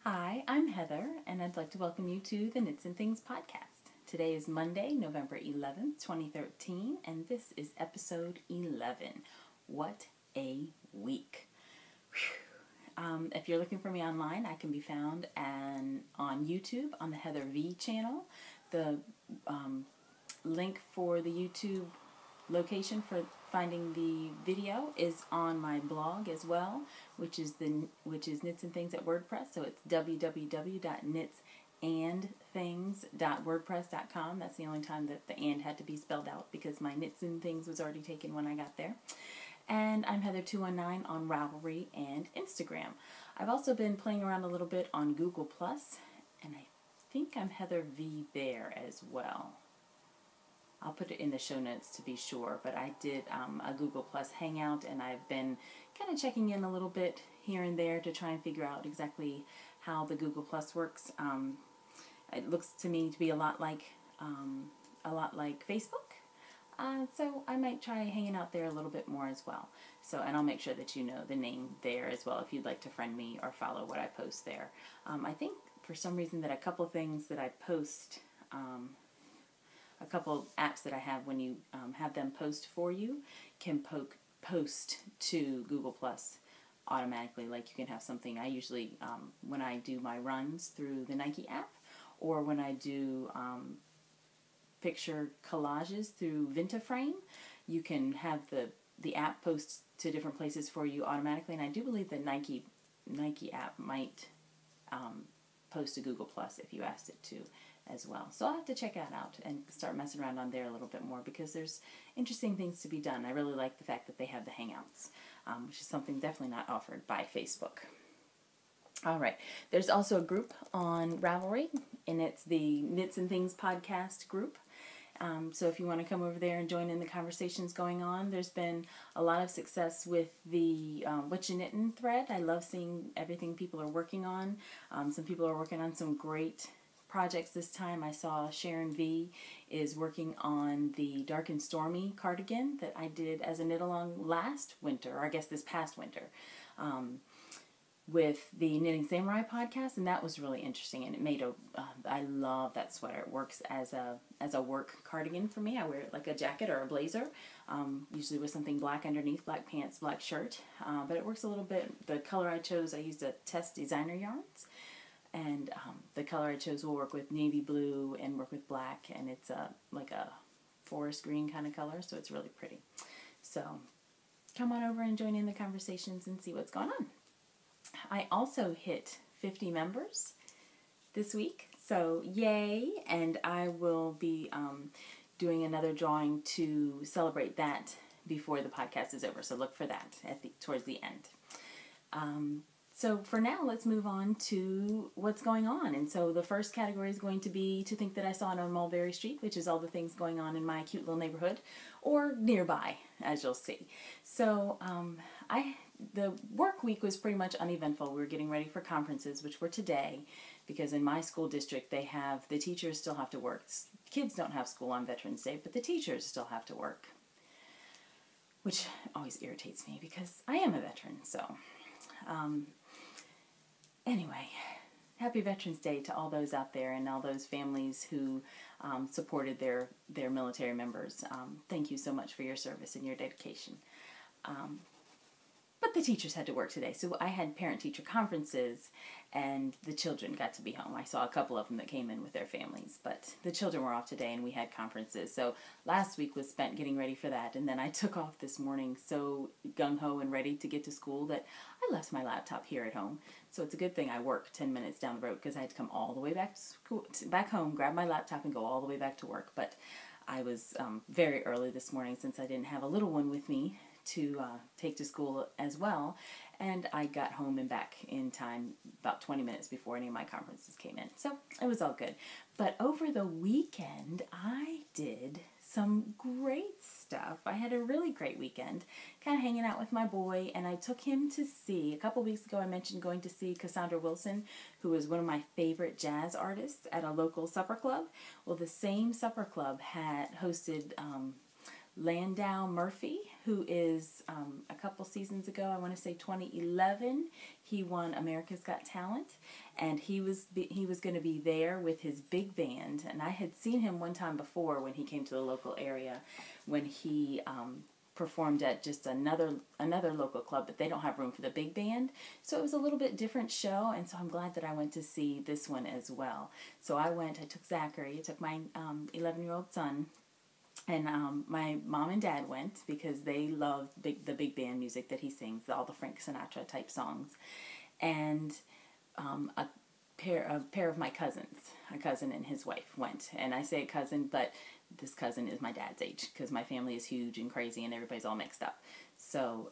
Hi, I'm Heather, and I'd like to welcome you to the Knits and Things podcast. Today is Monday, November 11th, 2013, and this is episode 11. What a week! If you're looking for me online, I can be found on YouTube on the Heather V channel. The link for the YouTube location for finding the video is on my blog as well, which is Knits and Things at WordPress. So it's www.knitsandthings.wordpress.com. That's the only time that the and had to be spelled out because my Knits and Things was already taken when I got there. And I'm Heather219 on Ravelry and Instagram. I've also been playing around a little bit on Google+, and I think I'm Heather V there as well. I'll put it in the show notes to be sure, but I did a Google Plus Hangout, and I've been kind of checking in a little bit here and there to try and figure out exactly how the Google Plus works. It looks to me to be a lot like Facebook, so I might try hanging out there a little bit more as well. So, and I'll make sure that you know the name there as well if you'd like to friend me or follow what I post there. I think for some reason that a couple things that I post. A couple apps that I have when you have them post for you can post to Google Plus automatically. Like you can have something, I usually, when I do my runs through the Nike app, or when I do picture collages through VintaFrame, you can have the app post to different places for you automatically. And I do believe the Nike app might post to Google Plus if you asked it to as well. So I'll have to check that out and start messing around on there a little bit more because there's interesting things to be done. I really like the fact that they have the Hangouts, which is something definitely not offered by Facebook. All right. There's also a group on Ravelry, and it's the Knits and Things podcast group. So if you want to come over there and join in the conversations going on, there's been a lot of success with the What You Knittin' thread. I love seeing everything people are working on. Some people are working on some great projects this time. I saw Sharon V is working on the Dark and Stormy cardigan that I did as a knit along last winter, or I guess this past winter, with the Knitting Samurai podcast, and that was really interesting. And it made I love that sweater. It works as a work cardigan for me. I wear it like a jacket or a blazer, usually with something black underneath, black pants, black shirt. But it works a little bit. The color I chose, I used a Test Designer yarns. And the color I chose will work with navy blue and work with black, and it's like a forest green kind of color, so it's really pretty. So come on over and join in the conversations and see what's going on. I also hit 50 members this week, so yay, and I will be doing another drawing to celebrate that before the podcast is over, so look for that towards the end. So for now, let's move on to what's going on. And so the first category is going to be to think that I saw it on Mulberry Street, which is all the things going on in my cute little neighborhood or nearby, as you'll see. So the work week was pretty much uneventful. We were getting ready for conferences, which were today, because in my school district, the teachers still have to work. Kids don't have school on Veterans Day, but the teachers still have to work, which always irritates me because I am a veteran, so... Anyway, happy Veterans Day to all those out there and all those families who supported their military members. Thank you so much for your service and your dedication. But the teachers had to work today, so I had parent-teacher conferences, and the children got to be home. I saw a couple of them that came in with their families, but the children were off today, and we had conferences. So last week was spent getting ready for that, and then I took off this morning so gung-ho and ready to get to school that I left my laptop here at home. So it's a good thing I work 10 minutes down the road because I had to come all the way back home, grab my laptop, and go all the way back to work. But I was very early this morning since I didn't have a little one with me to take to school as well, and I got home and back in time about 20 minutes before any of my conferences came in, so it was all good. But over the weekend, I did some great stuff. I had a really great weekend, kind of hanging out with my boy, and I took him to see, a couple weeks ago I mentioned going to see Cassandra Wilson, who is one of my favorite jazz artists, at a local supper club. Well, the same supper club had hosted Landau Murphy, who is a couple seasons ago, I want to say 2011, he won America's Got Talent, and he was going to be there with his big band. And I had seen him one time before when he came to the local area, when he performed at just another local club, but they don't have room for the big band, so it was a little bit different show. And so I'm glad that I went to see this one as well. So I took Zachary, I took my 11-year-old son, and my mom and dad went because they love the big band music that he sings, all the Frank Sinatra type songs. And a pair of my cousins, a cousin and his wife, went. And I say cousin, but this cousin is my dad's age because my family is huge and crazy and everybody's all mixed up. So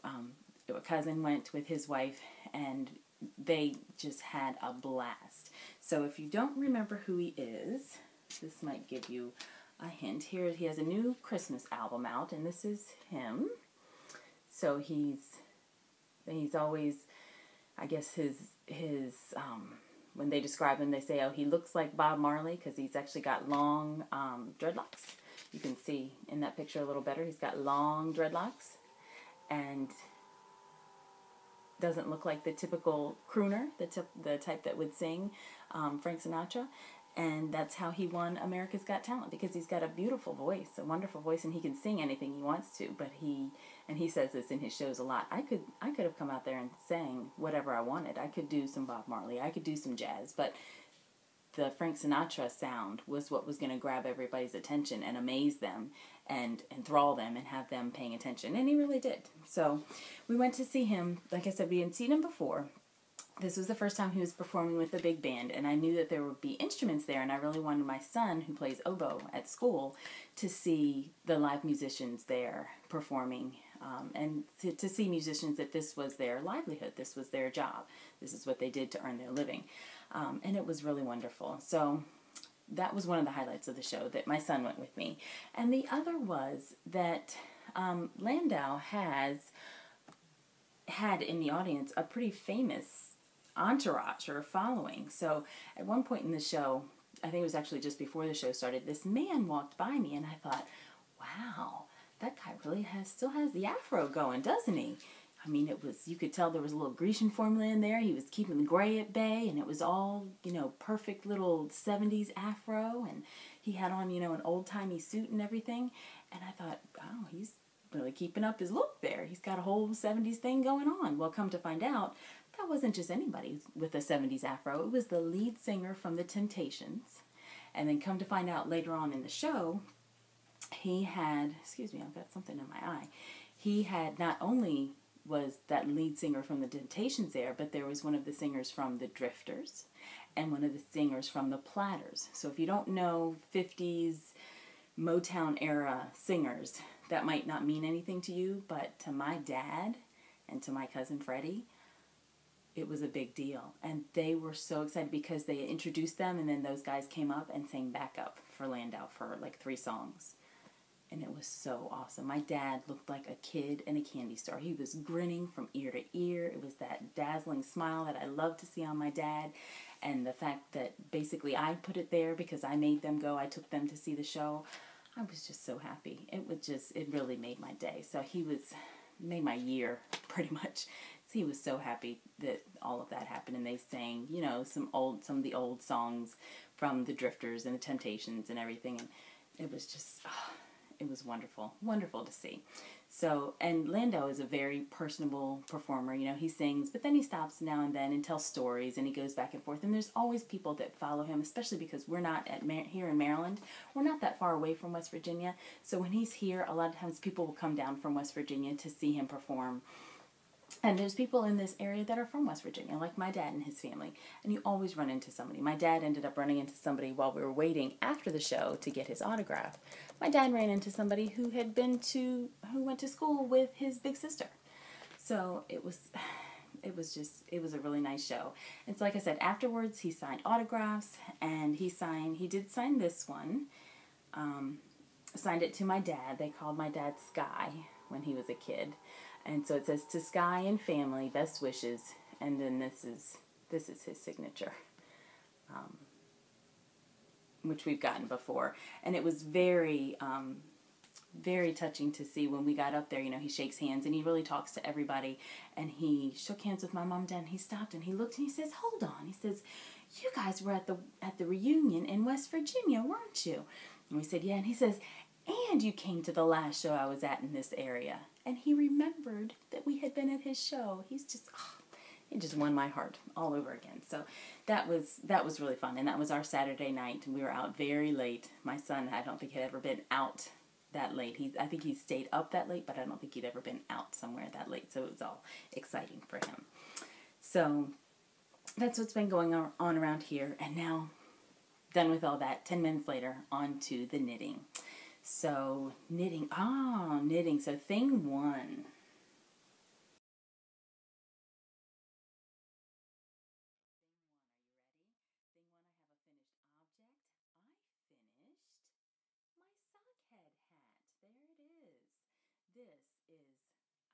a cousin went with his wife, and they just had a blast. So if you don't remember who he is, this might give you a hint. Here he has a new Christmas album out, and this is him. So he's always, I guess his when they describe him, they say, oh, he looks like Bob Marley because he's actually got long dreadlocks. You can see in that picture a little better. He's got long dreadlocks and doesn't look like the typical crooner, the type that would sing Frank Sinatra. And that's how he won America's Got Talent, because he's got a beautiful voice, a wonderful voice, and he can sing anything he wants to. But he says this in his shows a lot. I could have come out there and sang whatever I wanted. I could do some Bob Marley. I could do some jazz. But the Frank Sinatra sound was what was going to grab everybody's attention and amaze them and enthrall them and have them paying attention. And he really did. So we went to see him. Like I said, we had seen him before. This was the first time he was performing with the big band, and I knew that there would be instruments there, and I really wanted my son, who plays oboe at school, to see the live musicians there performing, and to see musicians that this was their livelihood, this was their job, this is what they did to earn their living, and it was really wonderful. So that was one of the highlights of the show, that my son went with me. And the other was that Landau had in the audience a pretty famous entourage or following. So at one point in the show, I think it was actually just before the show started, this man walked by me, and I thought, wow, that guy really still has the afro going, doesn't he? I mean, you could tell there was a little Grecian formula in there. He was keeping the gray at bay, and it was all, perfect little 70s afro, and he had on, an old-timey suit and everything. And I thought, wow, he's really keeping up his look there. He's got a whole 70s thing going on. Well, come to find out, that wasn't just anybody with a 70s afro. It was the lead singer from The Temptations. And then come to find out later on in the show, he had, excuse me, I've got something in my eye. He had, not only was that lead singer from The Temptations there, but there was one of the singers from The Drifters and one of the singers from The Platters. So if you don't know 50s Motown era singers, that might not mean anything to you, but to my dad and to my cousin Freddie, it was a big deal. And they were so excited because they introduced them, and then those guys came up and sang backup for Landau for like 3 songs. And it was so awesome. My dad looked like a kid in a candy store. He was grinning from ear to ear. It was that dazzling smile that I love to see on my dad. And the fact that basically I put it there because I made them go. I took them to see the show. I was just so happy. It really made my day. So made my year pretty much. He was so happy that all of that happened, and they sang, some of the old songs from The Drifters and The Temptations and everything, and it was just, it was wonderful, wonderful to see. So, and Landau is a very personable performer. He sings, but then he stops now and then and tells stories, and he goes back and forth, and there's always people that follow him, especially because we're not here in Maryland. We're not that far away from West Virginia, so when he's here, a lot of times people will come down from West Virginia to see him perform. And there's people in this area that are from West Virginia, like my dad and his family. And you always run into somebody. My dad ended up running into somebody while we were waiting after the show to get his autograph. My dad ran into somebody who went to school with his big sister. So it was a really nice show. And so like I said, afterwards he signed autographs, and he did sign this one. Signed it to my dad. They called my dad Sky when he was a kid. And so it says, "To Sky and family, best wishes." And then this is his signature, which we've gotten before. And it was very very touching to see when we got up there. You know, he shakes hands and he really talks to everybody. And he shook hands with my mom and dad. And he stopped and he looked and he says, "Hold on." He says, "You guys were at the reunion in West Virginia, weren't you?" And we said, "Yeah." And he says, "And you came to the last show I was at in this area." And he remembered that we had been at his show. He's just, it just won my heart all over again. So that was really fun. And that was our Saturday night. We were out very late. My son, I don't think had ever been out that late. I think he stayed up that late, but I don't think he'd ever been out somewhere that late. So it was all exciting for him. So that's what's been going on around here. And now, done with all that, 10 minutes later, on to the knitting. So knitting. So thing one.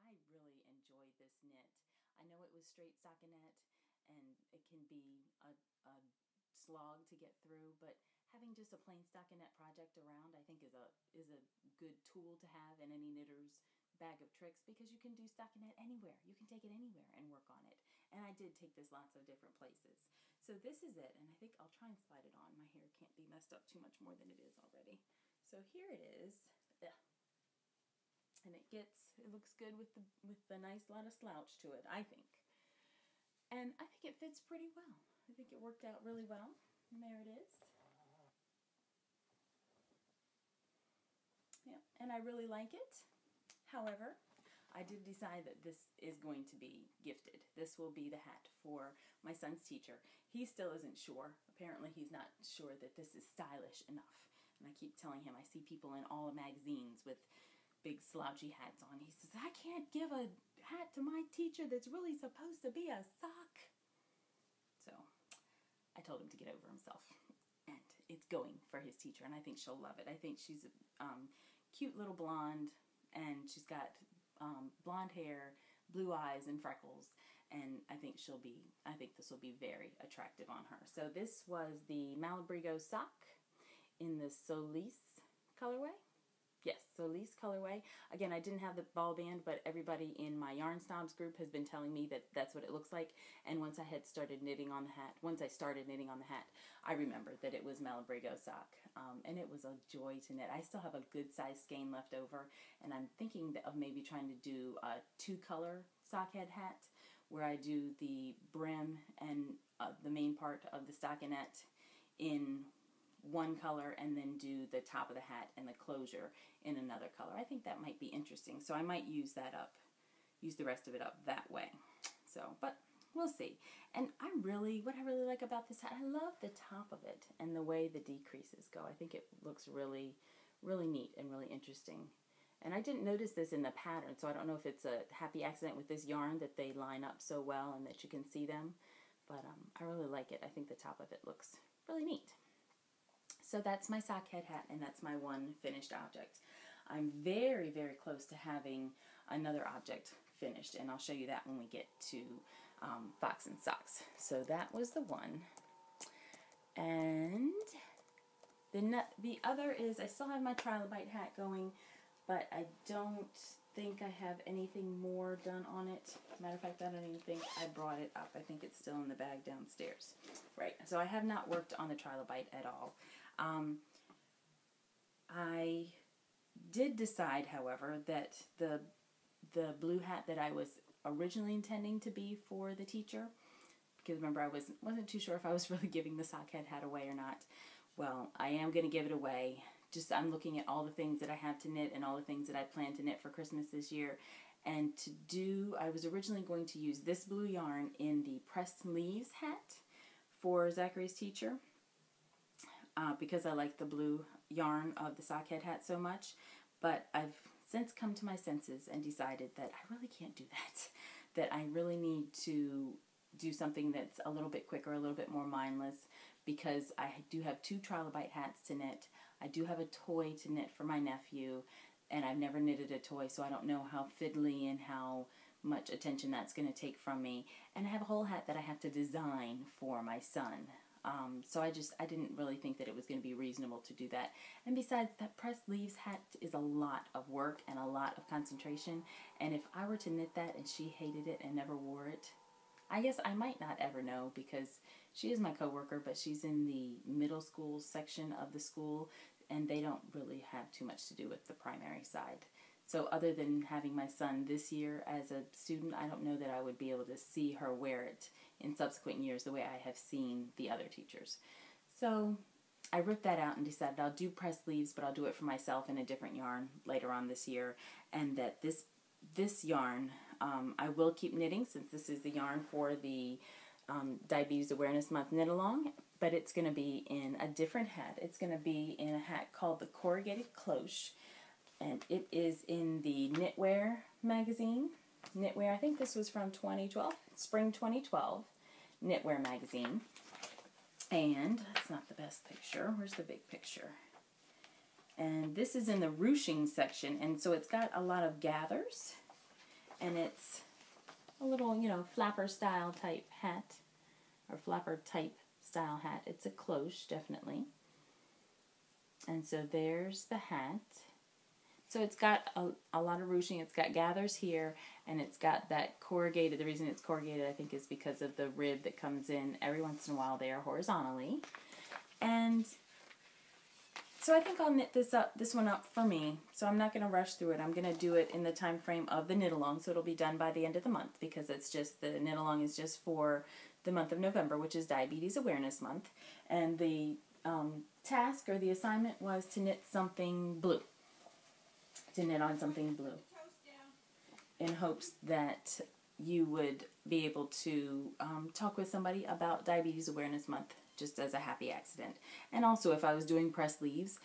I really enjoyed this knit. I know it was straight stockinette and it can be a slog to get through, but having just a plain stockinette project around I think is a good tool to have in any knitter's bag of tricks, because you can do stockinette anywhere. You can take it anywhere and work on it. And I did take this lots of different places. So this is it, and I think I'll try and slide it on. My hair can't be messed up too much more than it is already. So here it is. Ugh. And it looks good with the nice lot of slouch to it, I think. And I think it fits pretty well. I think it worked out really well. And there it is. Yeah, and I really like it. However, I did decide that this is going to be gifted. This will be the hat for my son's teacher. He still isn't sure. Apparently he's not sure that this is stylish enough. And I keep telling him, I see people in all the magazines with big slouchy hats on. He says, "I can't give a hat to my teacher that's really supposed to be a sock." So I told him to get over himself. And it's going for his teacher, and I think she'll love it. I think she's a cute little blonde, and she's got blonde hair, blue eyes, and freckles. And I think this will be very attractive on her. So this was the Malabrigo sock in the Solis colorway. Yes, Solis colorway. Again, I didn't have the ball band, but everybody in my Yarn Snobs group has been telling me that that's what it looks like. And once I started knitting on the hat, I remembered that it was Malabrigo sock. And it was a joy to knit. I still have a good size skein left over, and I'm thinking of maybe trying to do a 2-color sockhead hat, where I do the brim and the main part of the stockinette in one color, and then do the top of the hat and the closure in another color. I think that might be interesting. So I might use the rest of it up that way. So, but we'll see. And what I really like about this hat, I love the top of it and the way the decreases go. I think it looks really, really neat and really interesting. And I didn't notice this in the pattern, so I don't know if it's a happy accident with this yarn that they line up so well and that you can see them. But I really like it. I think the top of it looks really neat. So that's my sockhead hat, and that's my one finished object. I'm very, very close to having another object finished, and I'll show you that when we get to Fox and Socks. So that was the one. And the other is, I still have my Trilobite hat going, but I don't think I have anything more done on it. Matter of fact, I don't even think I brought it up. I think it's still in the bag downstairs. Right, so I have not worked on the Trilobite at all. I did decide, however, that the blue hat that I was originally intending to be for the teacher, because remember I wasn't too sure if I was really giving the sockhead hat away or not. Well, I am going to give it away. I'm looking at all the things that I have to knit and all the things that I plan to knit for Christmas this year. And I was originally going to use this blue yarn in the pressed leaves hat for Zachary's teacher, because I like the blue yarn of the sockhead hat so much. But I've since come to my senses and decided that I really can't do that. That I really need to do something that's a little bit quicker, a little bit more mindless, because I do have 2 Trilobite hats to knit. I do have a toy to knit for my nephew, and I've never knitted a toy, so I don't know how fiddly and how much attention that's going to take from me. And I have a whole hat that I have to design for my son. So I didn't really think that it was going to be reasonable to do that. And besides, that pressed leaves hat is a lot of work and a lot of concentration. And if I were to knit that and she hated it and never wore it, I guess I might not ever know, because she is my coworker, but she's in the middle school section of the school, and they don't really have too much to do with the primary side. So other than having my son this year as a student, I don't know that I would be able to see her wear it in subsequent years the way I have seen the other teachers. So I ripped that out and decided I'll do press sleeves, but I'll do it for myself in a different yarn later on this year, and that this yarn I will keep knitting, since this is the yarn for the Diabetes Awareness Month knit along, but it's going to be in a different hat. It's going to be in a hat called the Corrugated Cloche, and it is in the Knitwear magazine. Knitwear, I think this was from 2012, spring 2012, Knitwear magazine. And that's not the best picture. Where's the big picture? And this is in the ruching section, and so it's got a lot of gathers, and it's a little, you know, flapper style type hat, or flapper type style hat. It's a cloche, definitely. And so there's the hat. So it's got a lot of ruching. It's got gathers here, and it's got that corrugated. The reason it's corrugated, I think, is because of the rib that comes in every once in a while there horizontally. And so I think I'll knit this one up for me. So I'm not going to rush through it. I'm going to do it in the time frame of the knit along, so it'll be done by the end of the month, because it's just, the knit along is just for the month of November, which is Diabetes Awareness Month. And the task or the assignment was to knit something blue. To knit on something blue, in hopes that you would be able to talk with somebody about Diabetes Awareness Month, just as a happy accident. And also, if I was doing press leaves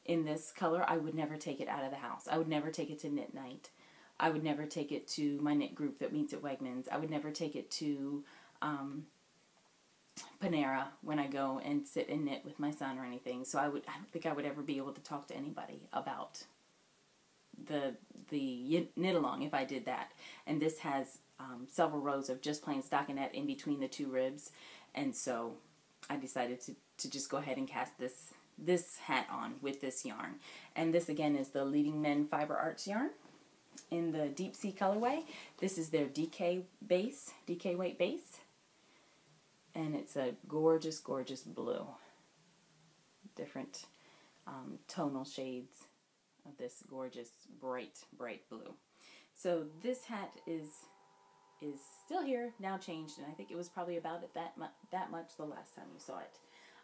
in this color, I would never take it out of the house. I would never take it to knit night. I would never take it to my knit group that meets at Wegmans. I would never take it to Panera when I go and sit and knit with my son or anything. So I don't think I would ever be able to talk to anybody about the knit along if I did that. And this has several rows of just plain stockinette in between the two ribs, and so I decided to just go ahead and cast this hat on with this yarn. And this again is the Leading Men Fiber Arts yarn in the Deep Sea colorway. This is their DK weight base, and it's a gorgeous, gorgeous blue. Different tonal shades of this gorgeous bright blue. So this hat is still here, now changed, and I think it was probably about that much the last time you saw it.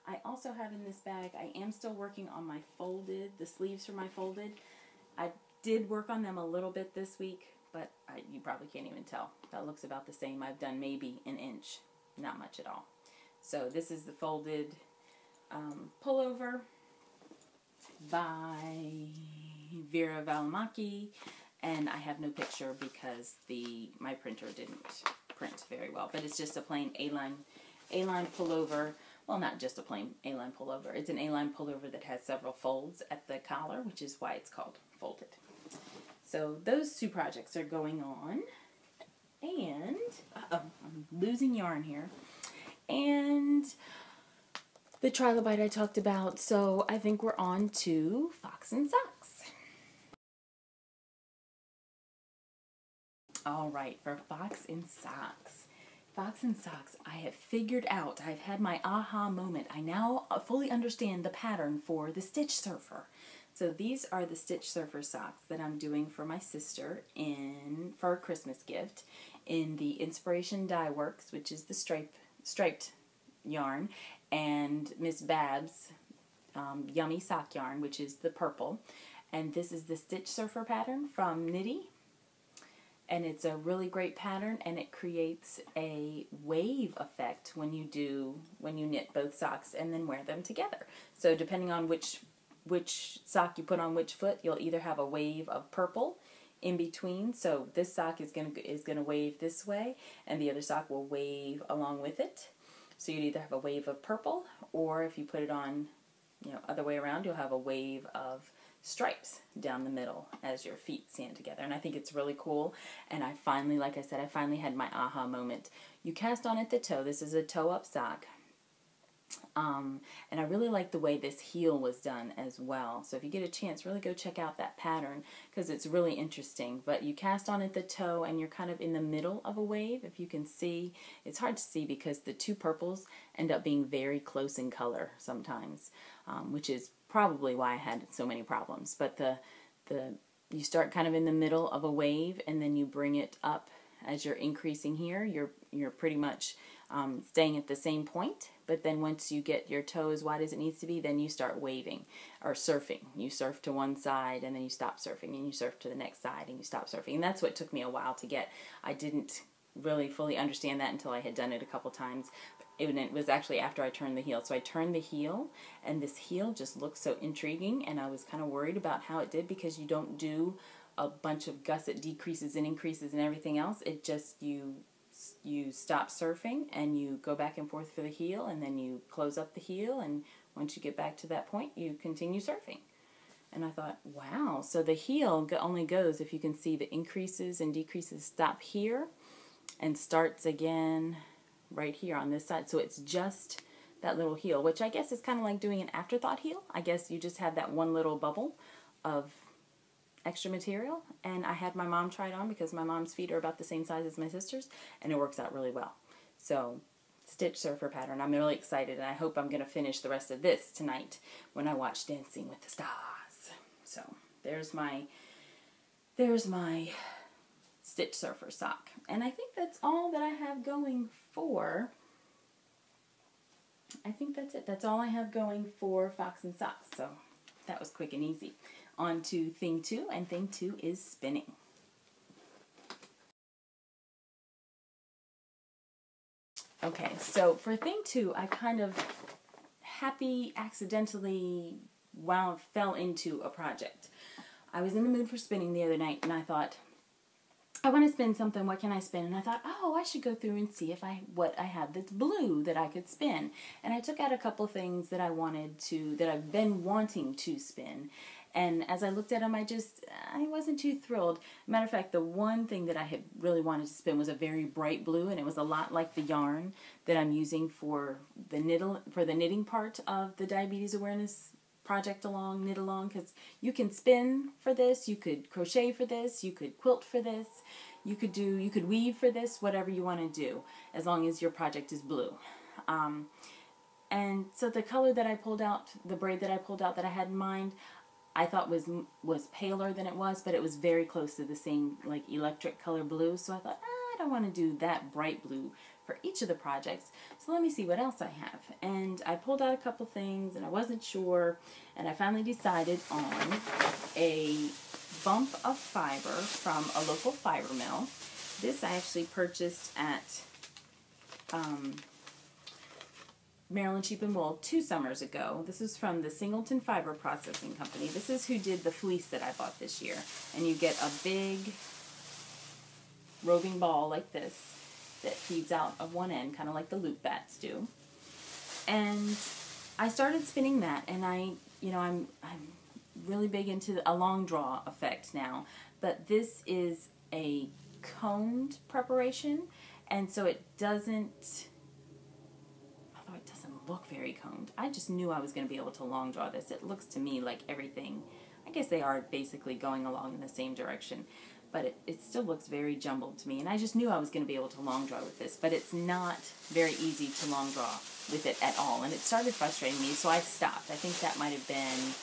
I also have in this bag, I am still working on my folded, the sleeves for my folded. I did work on them a little bit this week, but you probably can't even tell. That looks about the same. I've done maybe an inch, not much at all. So this is the folded pullover by Vera Valimaki, and I have no picture because my printer didn't print very well, but it's just a plain A-line pullover. Well, not just a plain A-line pullover. It's an A-line pullover that has several folds at the collar, which is why it's called folded. So those two projects are going on, and I'm losing yarn here. And the trilobite I talked about, so I think we're on to Fox and Socks. All right, for Fox and Socks. Fox and Socks, I have figured out, I've had my aha moment. I now fully understand the pattern for the Stitch Surfer. So these are the Stitch Surfer socks that I'm doing for my sister for a Christmas gift in the Inspiration Dye Works, which is the striped yarn, and Miss Babs' Yummy Sock yarn, which is the purple. And this is the Stitch Surfer pattern from Knitty. And it's a really great pattern, and it creates a wave effect when you knit both socks and then wear them together. So depending on which sock you put on which foot, you'll either have a wave of purple in between. So this sock is gonna wave this way, and the other sock will wave along with it. So you'd either have a wave of purple, or if you put it on, other way around, you'll have a wave of stripes down the middle as your feet stand together. And I think it's really cool. And I finally, like I said, I finally had my aha moment. You cast on at the toe. This is a toe-up sock. And I really like the way this heel was done as well. So if you get a chance, really go check out that pattern because it's really interesting. But you cast on at the toe and you're kind of in the middle of a wave. If you can see, it's hard to see because the two purples end up being very close in color sometimes, which is probably why I had so many problems. But you start kind of in the middle of a wave and then you bring it up as you're increasing here. You're pretty much staying at the same point, but then once you get your toe as wide as it needs to be, then you start waving or surfing. You surf to one side and then you stop surfing, and you surf to the next side and you stop surfing. And that's what took me a while to get. I didn't really fully understand that until I had done it a couple times. It was actually after I turned the heel. So I turned the heel, and this heel just looked so intriguing, and I was kind of worried about how it did because you don't do a bunch of gusset decreases and increases and everything else. It just, you stop surfing and you go back and forth for the heel, and then you close up the heel, and once you get back to that point, you continue surfing. And I thought, wow, so the heel only goes, if you can see, the increases and decreases stop here and starts again right here on this side. So it's just that little heel, which I guess is kind of like doing an afterthought heel. I guess you just have that one little bubble of extra material, and I had my mom try it on because my mom's feet are about the same size as my sister's, and it works out really well. So, Stitch Surfer pattern. I'm really excited, and I hope I'm going to finish the rest of this tonight when I watch Dancing with the Stars. So, there's my Stitch Surfer sock. And I think that's all that I have going for, I think that's it. That's all I have going for Fox and Socks. So, that was quick and easy. On to thing 2, and thing 2 is spinning. Okay, so for thing 2, I kind of accidentally fell into a project. I was in the mood for spinning the other night, and I thought, I want to spin something, what can I spin? And I thought, oh, I should go through and see what I have that's blue that I could spin. And I took out a couple things that that I've been wanting to spin. And as I looked at them, I wasn't too thrilled. Matter of fact, the one thing that I had really wanted to spin was a very bright blue, and it was a lot like the yarn that I'm using for the knitting part of the Diabetes Awareness Project Knit Along, because you can spin for this, you could crochet for this, you could quilt for this, you could weave for this, whatever you want to do, as long as your project is blue. And so the color that I pulled out, the braid that I pulled out that I had in mind, I thought was paler than it was, but it was very close to the same like electric color blue. So I thought, I don't want to do that bright blue for each of the projects. So let me see what else I have. And I pulled out a couple things, and I wasn't sure, and I finally decided on a bump of fiber from a local fiber mill. This I actually purchased at Maryland Sheep and Wool 2 summers ago. This is from the Singleton Fiber Processing Company. This is who did the fleece that I bought this year. And you get a big roving ball like this that feeds out of one end, kind of like the loop bats do. And I started spinning that, and I'm really big into a long draw effect now. But this is a coned preparation, and so it doesn't look very coned. I just knew I was going to be able to long draw this. It looks to me like everything, I guess they are basically going along in the same direction, but it still looks very jumbled to me, and I just knew I was going to be able to long draw with this, but it's not very easy to long draw with it at all, and it started frustrating me, so I stopped. I think that might have been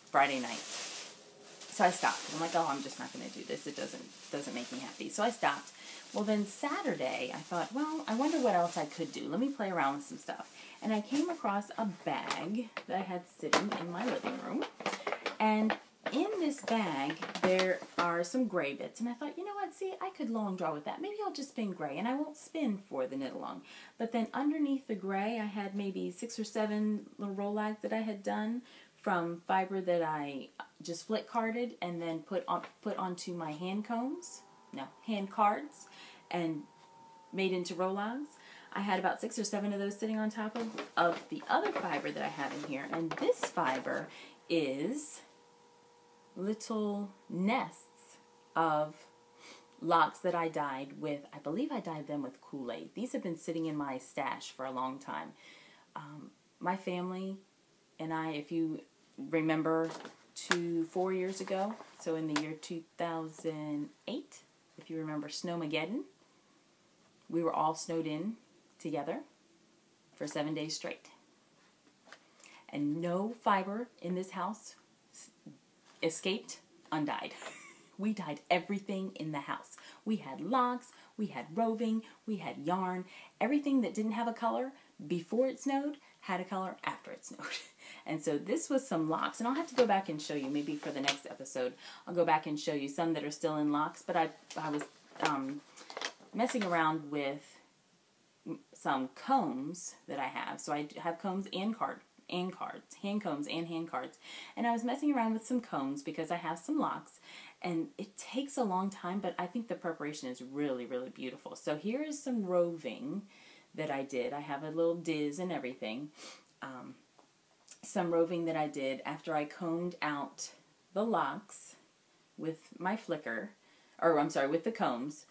Friday night. So I stopped. I'm like, oh, I'm just not going to do this. It doesn't make me happy. So I stopped. Well, then Saturday, I thought, well, I wonder what else I could do. Let me play around with some stuff. And I came across a bag that I had sitting in my living room. And in this bag, there are some gray bits. And I thought, you know what, see, I could long draw with that. Maybe I'll just spin gray, and I won't spin for the knit along. But then underneath the gray, I had maybe 6 or 7 little roll-lags that I had done from fiber that I just flick carded and then put onto my hand cards, and made into roll-ons. I had about 6 or 7 of those sitting on top of the other fiber that I have in here, and this fiber is little nests of locks that I dyed with, I believe I dyed them with Kool-Aid. These have been sitting in my stash for a long time. My family and I, if you remember 4 years ago, so in the year 2008, if you remember Snowmageddon, we were all snowed in together for 7 days straight. And no fiber in this house escaped undyed. We dyed everything in the house. We had locks, we had roving, we had yarn. Everything that didn't have a color before it snowed had a color after it snowed. And so this was some locks. And I'll have to go back and show you, maybe for the next episode, I'll go back and show you some that are still in locks. But I was messing around with some combs that I have. So I have combs and cards, hand combs and hand cards. And I was messing around with some combs because I have some locks. And it takes a long time, but I think the preparation is really, really beautiful. So here is some roving that I did. I have a little diz and everything. Some roving that I did after I combed out the locks with my flicker, or I'm sorry, with the combs.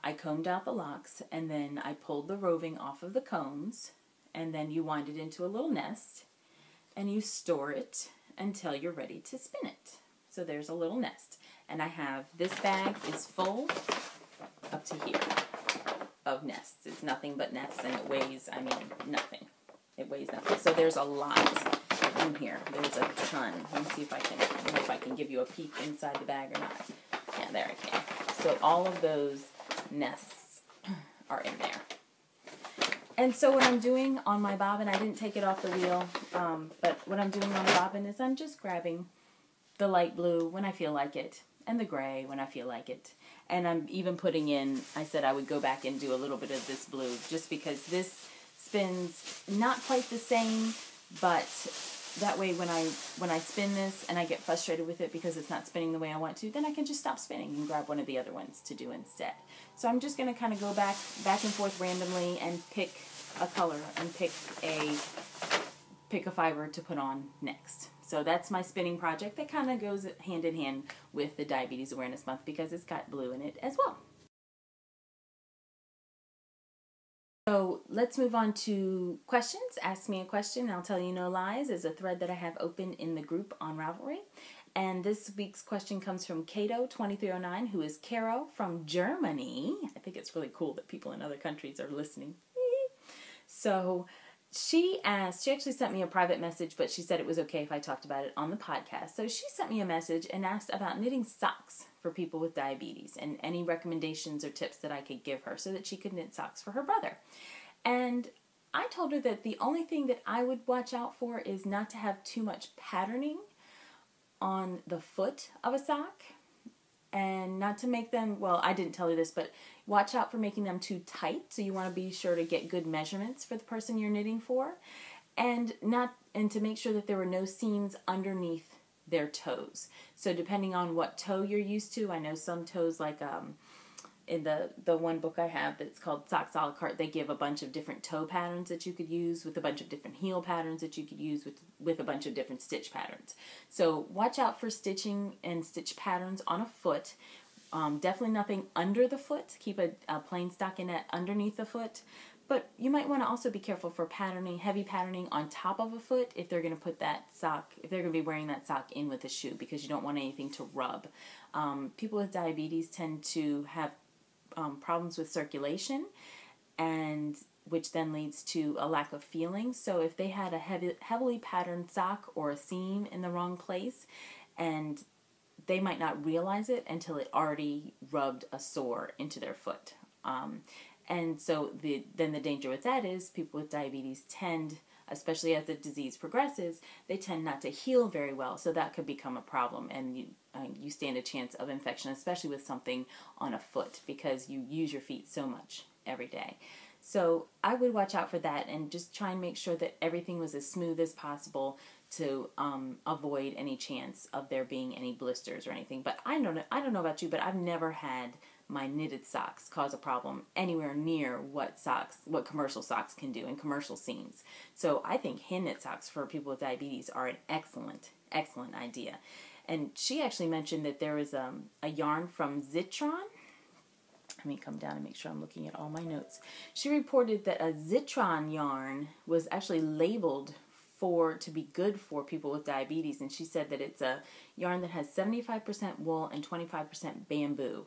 I combed out the locks, and then I pulled the roving off of the combs, and then you wind it into a little nest, and you store it until you're ready to spin it. So there's a little nest. And I have, this bag is full up to here of nests. It's nothing but nests, and it weighs, I mean, nothing. It weighs nothing. So there's a lot in here. There's a ton. Let me see if I can give you a peek inside the bag or not. Yeah, there I can. So all of those nests are in there. And so what I'm doing on my bobbin, I didn't take it off the wheel, but what I'm doing on the bobbin is I'm just grabbing the light blue when I feel like it, and the gray when I feel like it. And I'm even putting in, I said I would go back and do a little bit of this blue, just because this spins not quite the same, but that way when I spin this and I get frustrated with it because it's not spinning the way I want to, then I can just stop spinning and grab one of the other ones to do instead. So I'm just going to kind of go back and forth randomly and pick a color and pick a fiber to put on next. So that's my spinning project that kind of goes hand in hand with the Diabetes Awareness Month because it's got blue in it as well. So let's move on to questions. Ask me a question, I'll tell you no lies is a thread that I have open in the group on Ravelry. And this week's question comes from Kato2309, who is Caro from Germany. I think it's really cool that people in other countries are listening. So she actually sent me a private message, but she said it was okay if I talked about it on the podcast. So she sent me a message and asked about knitting socks for people with diabetes and any recommendations or tips that I could give her so that she could knit socks for her brother. And I told her that the only thing that I would watch out for is not to have too much patterning on the foot of a sock and not to make them, well, I didn't tell her this, but watch out for making them too tight. So you want to be sure to get good measurements for the person you're knitting for, and to make sure that there were no seams underneath their toes. So depending on what toe you're used to, I know some toes, like in the one book I have that's called Socks a la carte, they give a bunch of different toe patterns that you could use with a bunch of different heel patterns that you could use with a bunch of different stitch patterns. So watch out for stitching and stitch patterns on a foot. Definitely nothing under the foot. Keep a plain stockinette underneath the foot. But you might want to also be careful for heavy patterning on top of a foot if they're going to put that sock, if they're going to be wearing that sock in with a shoe, because you don't want anything to rub. People with diabetes tend to have problems with circulation, and which then leads to a lack of feeling. So if they had a heavily patterned sock or a seam in the wrong place, and they might not realize it until it already rubbed a sore into their foot. And so then the danger with that is people with diabetes tend, especially as the disease progresses, they tend not to heal very well. So that could become a problem, and you stand a chance of infection, especially with something on a foot, because you use your feet so much every day. So I would watch out for that and just try and make sure that everything was as smooth as possible to avoid any chance of there being any blisters or anything. But I don't know about you, but I've never had my knitted socks cause a problem anywhere near what commercial socks can do and commercial seams. So I think hand knit socks for people with diabetes are an excellent, excellent idea. And she actually mentioned that there was a yarn from Zitron. let me come down and make sure I'm looking at all my notes. She reported that a Zitron yarn was actually labeled to be good for people with diabetes, and she said that it's a yarn that has 75% wool and 25% bamboo.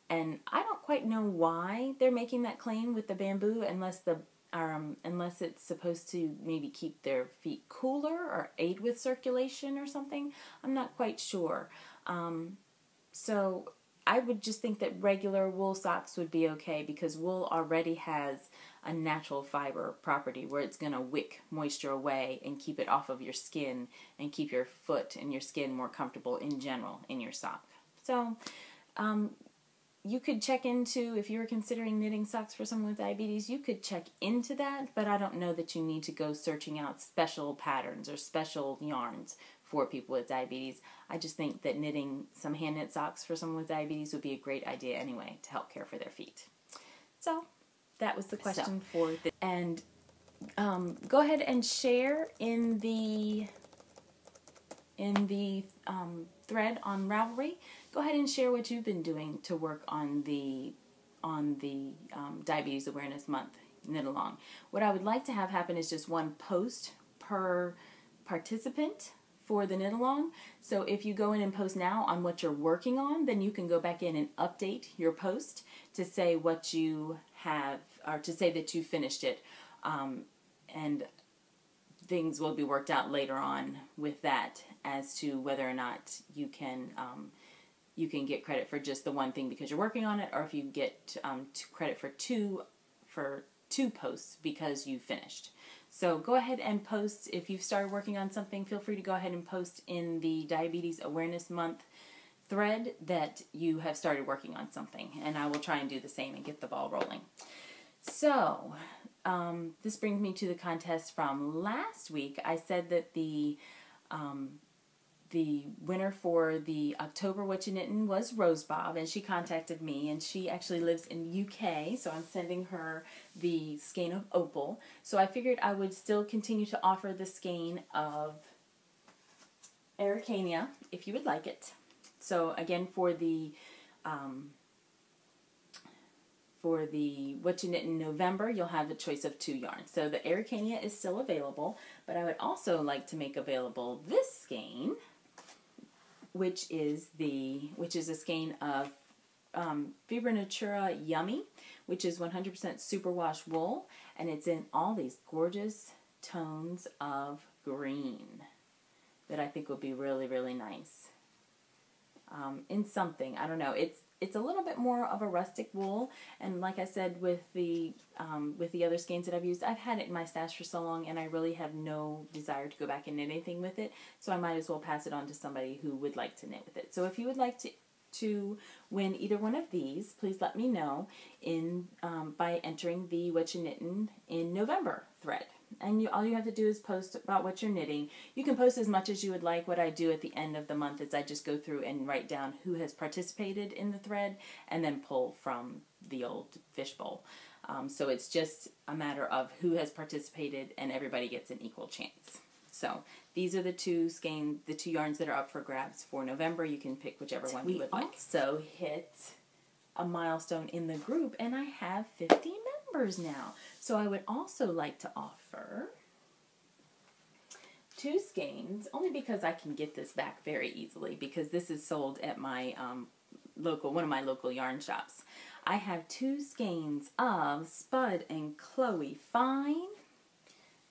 And I don't quite know why they're making that claim with the bamboo, unless it's supposed to maybe keep their feet cooler or aid with circulation or something. I'm not quite sure. So I would just think that regular wool socks would be okay, because wool already has a natural fiber property where it's going to wick moisture away and keep it off of your skin and keep your foot and your skin more comfortable in general in your sock. So you could check into, if you were considering knitting socks for someone with diabetes, you could check into that, but I don't know that you need to go searching out special patterns or special yarns for people with diabetes. I just think that knitting some hand knit socks for someone with diabetes would be a great idea anyway to help care for their feet. So that was the question for this. And go ahead and share in the thread on Ravelry. Go ahead and share what you've been doing to work on the Diabetes Awareness Month knit along. What I would like to have happen is just one post per participant for the knit along. So if you go in and post now on what you're working on, then you can go back in and update your post to say what you have, or to say that you finished it, and things will be worked out later on with that as to whether or not you can get credit for just the one thing because you're working on it, or if you get credit for two posts because you finished. So go ahead and post. If you've started working on something, feel free to go ahead and post in the Diabetes Awareness Month thread that you have started working on something, and I will try and do the same and get the ball rolling. So this brings me to the contest from last week. I said that the winner for the October What You Knittin' was Rose Bob, and she contacted me, and she actually lives in UK, so I'm sending her the skein of Opal. So I figured I would still continue to offer the skein of Araucania if you would like it. So again, for the What You Knit in November, you'll have a choice of 2 yarns. So the Araucania is still available, but I would also like to make available this skein, which is a skein of Fibra Natura Yummy, which is 100% superwash wool, and it's in all these gorgeous tones of green that I think will be really, really nice. In something, I don't know, it's a little bit more of a rustic wool, and like I said with the other skeins that I've used, I've had it in my stash for so long, and I really have no desire to go back and knit anything with it, so I might as well pass it on to somebody who would like to knit with it. So if you would like to win either one of these, please let me know by entering the What You Knittin' in November thread. And all you have to do is post about what you're knitting. You can post as much as you would like. What I do at the end of the month is I just go through and write down who has participated in the thread and then pull from the old fishbowl. So it's just a matter of who has participated, and everybody gets an equal chance. So these are the two yarns that are up for grabs for November. You can pick whichever one you would like. We also hit a milestone in the group, and I have 50 members now. So I would also like to offer 2 skeins, only because I can get this back very easily, because this is sold at my one of my local yarn shops. I have 2 skeins of Spud and Chloe Fine.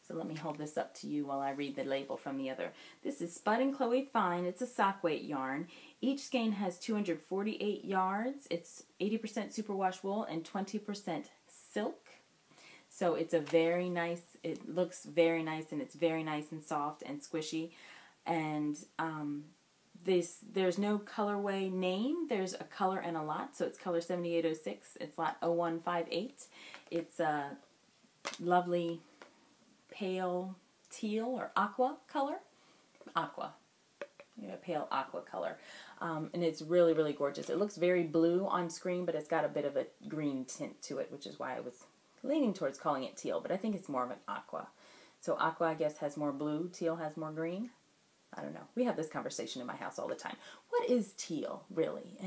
So let me hold this up to you while I read the label from the other. This is Spud and Chloe Fine. It's a sock weight yarn. Each skein has 248 yards. It's 80% superwash wool and 20% silk. So it's a very nice, it looks very nice, and it's very nice and soft and squishy. And there's no colorway name. There's a color and a lot. So it's color 7806. It's lot 0158. It's a lovely pale teal or aqua color. Pale aqua color. And it's really, really gorgeous. It looks very blue on screen, but it's got a bit of a green tint to it, which is why I was leaning towards calling it teal, but I think it's more of an aqua. So aqua, I guess, has more blue. Teal has more green. I don't know. We have this conversation in my house all the time. What is teal, really?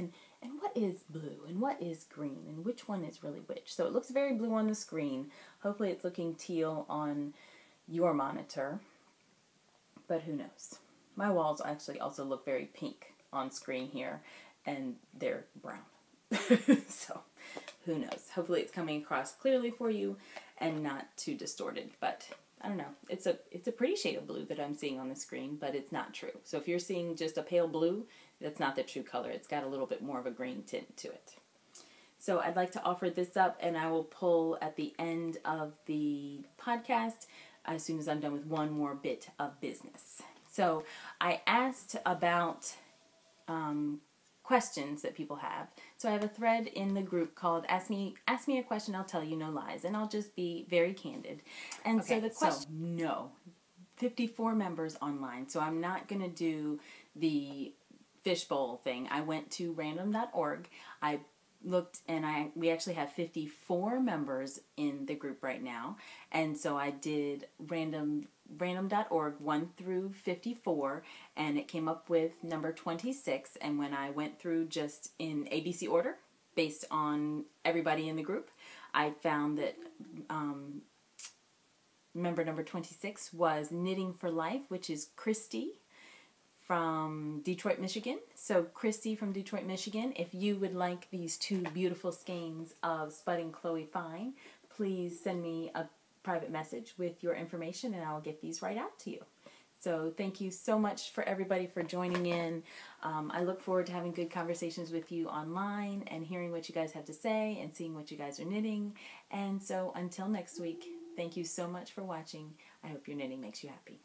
and what is blue and what is green and which one is really which. So it looks very blue on the screen. Hopefully it's looking teal on your monitor, but who knows. My walls actually also look very pink on screen here, and they're brown. So who knows. Hopefully it's coming across clearly for you and not too distorted, but I don't know. It's a pretty shade of blue that I'm seeing on the screen, but it's not true. So if you're seeing just a pale blue, that's not the true color. It's got a little bit more of a green tint to it. So I'd like to offer this up, and I will pull at the end of the podcast as soon as I'm done with one more bit of business. So I asked about questions that people have. So I have a thread in the group called Ask Me a Question, I'll Tell You No Lies, and I'll just be very candid. And okay, so the question, no, 54 members online, so I'm not going to do the fishbowl thing. I went to random.org. I looked, and we actually have 54 members in the group right now, and so I did random.org 1 through 54, and it came up with number 26. And when I went through just in ABC order based on everybody in the group, I found that member number 26 was Knitting for Life, which is Christy from Detroit, Michigan. So Christy from Detroit, Michigan, if you would like these 2 beautiful skeins of Spudding Chloe Fine, please send me a private message with your information and I'll get these right out to you. So thank you so much for everybody for joining in. I look forward to having good conversations with you online and hearing what you guys have to say and seeing what you guys are knitting. And so until next week, thank you so much for watching. I hope your knitting makes you happy.